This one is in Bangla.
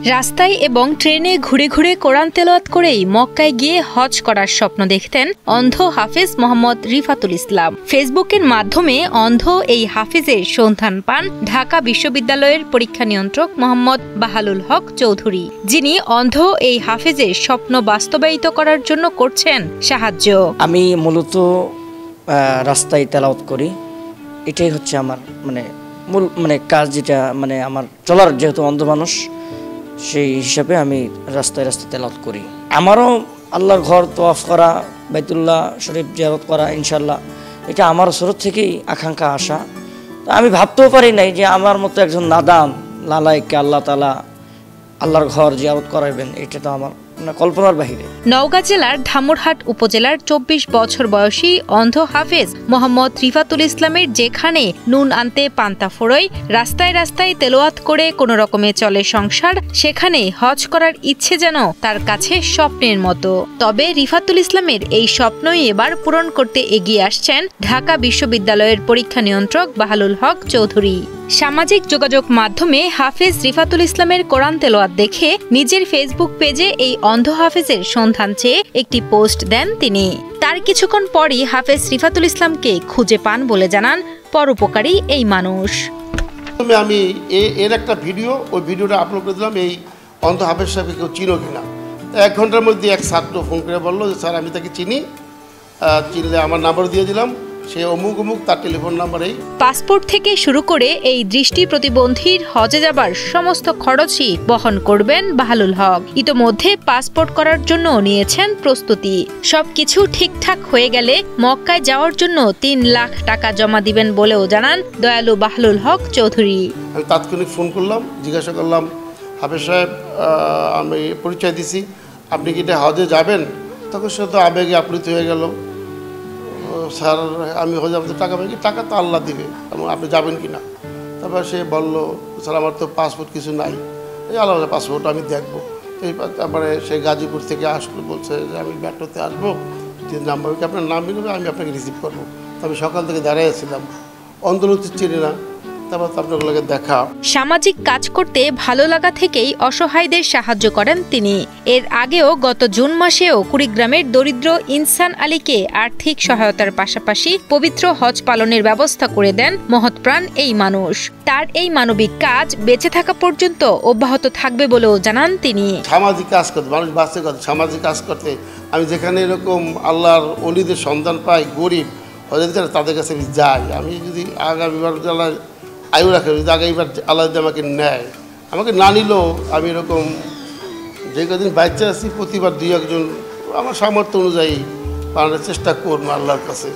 রাস্তায় এবং ট্রেনে ঘুরে ঘুরে কোরআন তেলাওয়াত করেই মক্কায় গিয়ে হজ করার স্বপ্ন দেখতেন অন্ধ হাফেজ মোহাম্মদ রিফাতুল ইসলাম। ফেসবুকের মাধ্যমে অন্ধ এই হাফেজের সন্ধান পান ঢাকা বিশ্ববিদ্যালয়ের পরীক্ষা নিয়ন্ত্রক মোহাম্মদ বাহালুল হক চৌধুরী, যিনি অন্ধ এই হাফেজের স্বপ্ন বাস্তবায়িত করার জন্য করছেন সাহায্য। আমি মূলত রাস্তায় তেলাওয়াত করি, এটাই হচ্ছে আমার মূল কাজ, যেটা আমার চলার, যেহেতু অন্ধ মানুষ সেই হিসাবে আমি রাস্তায় রাস্তায় তেলাওয়াত করি। আমারও আল্লাহর ঘর তওয়াফ করা, বাইতুল্লাহ শরীফ জিয়ারত করা ইনশাল্লাহ এটা আমার শুরু থেকেই আকাঙ্ক্ষা আসা। আমি ভাবতেও পারি নাই যে আমার মতো একজন নাদান লালাইকে আল্লাহ তাআলা আল্লাহর ঘর জিয়ারত করাবেন, এটা তো আমার কল্পনার বাহিরে। নওগাঁ জেলার ধামুরহাট উপজেলার ২৪ বছর বয়সী অন্ধ হাফেজ মোহাম্মদ রিফাতুল ইসলামের যেখানে নুন আনতে পান্তা ফোড়ই, রাস্তায় রাস্তায় তেলাওয়াত করে কোনো রকমে চলে সংসার, সেখানে হজ করার ইচ্ছে যেন তার কাছে স্বপ্নের মতো। তবে রিফাতুল ইসলামের এই স্বপ্নই এবার পূরণ করতে এগিয়ে আসছেন ঢাকা বিশ্ববিদ্যালয়ের পরীক্ষা নিয়ন্ত্রক বাহালুল হক চৌধুরী। সামাজিক যোগাযোগ মাধ্যমে হাফেজ রিফাতুল ইসলামের কোরআন তেলাওয়াত দেখে নিজের ফেসবুক পেজে এই অন্ধ হাফেজের সন্ধান চেয়ে একটি পোস্ট দেন তিনি। তার কিছুক্ষণ পরই হাফেজ রিফাতুল ইসলামকে খুঁজে পান বলে জানান পরোপকারী এই মানুষ। আমি এর একটা ভিডিও, ওই ভিডিওটা আপলোড করে দিলাম, এই অন্ধ হাফেজ সাহেবকে কেউ চিনো কিনা। 1 ঘন্টার মধ্যে এক ছাত্র ফোন করে বললো যে স্যার আমি তাকে চিনি, চিনলে আমার নাম্বার দিয়ে দিলাম, সে অমুক অমুক, তার টেলিফোন নাম্বারেই। পাসপোর্ট থেকে শুরু করে এই দৃষ্টি প্রতিবন্ধীর হজে যাবার সমস্ত খরচই বহন করবেন বাহালুল হক। ইতোমধ্যে পাসপোর্ট করার জন্য নিয়েছেন প্রস্তুতি। সবকিছু ঠিকঠাক হয়ে গেলে মক্কায় যাওয়ার জন্য ৩ লাখ টাকা জমা দিবেন বলেও জানান দয়ালু বাহালুল হক চৌধুরী। আমি তাৎক্ষণিক ফোন করলাম, জিজ্ঞাসা করলাম হাফেজ সাহেব, আমি পরিচয় দিছি, আপনি কি এটা হজে যাবেন? তখন সে তো আবেগে আপ্লুত হয়ে গেল, স্যার আমি হজে আমাদের টাকা পাই, টাকা তো আল্লাহ দিবে, আপনি যাবেন কি না? তারপর সে বলল স্যার আমার তো পাসপোর্ট কিছু নাই, এই আল্লাহ পাসপোর্ট আমি দেখবো। তারপরে সে গাজীপুর থেকে আসলো, বলছে যে আমি মেট্রোতে আসবো, নাম্বারকে আপনার নাম বিলবে, আমি আপনাকে রিসিভ করবো। আমি সকাল থেকে দাঁড়িয়েছিলাম, অন্তর্ভুক্তি চিনি না, তারপর আপনাগুলোকে দেখা। সামাজিক কাজ করতে ভালো লাগা থেকেই অসহায়দের সাহায্য করেন তিনি। এর আগেও গত জুন মাসেও কুড়িগ্রামের দরিদ্র ইনসান আলীকে আর্থিক সহায়তার পাশাপাশি পবিত্র হজ পালনের ব্যবস্থা করে দেন মহৎপ্রাণ এই মানুষ। তার এই মানবিক কাজ বেঁচে থাকা পর্যন্ত অব্যাহত থাকবে বলেও জানান তিনি। সামাজিক কাজ করতে, মানুষ বাঁচতে করতে, সামাজিক কাজ করতে, আমি যেখানে এরকম আল্লাহর অলিদের সন্ধান পাই, গরিব হজের তাদের কাছে যাই। আমি যদি আগামীবার আয়ু রাখে, যদি আগামীবার আল্লাহ যদি আমাকে নেয়, আমাকে না নিলেও আমি এরকম যে কদিন বাচ্চা আছি প্রতিবার 2-1 জন আমার সামর্থ্য অনুযায়ী পালানোর চেষ্টা করবো আল্লাহর কাছে।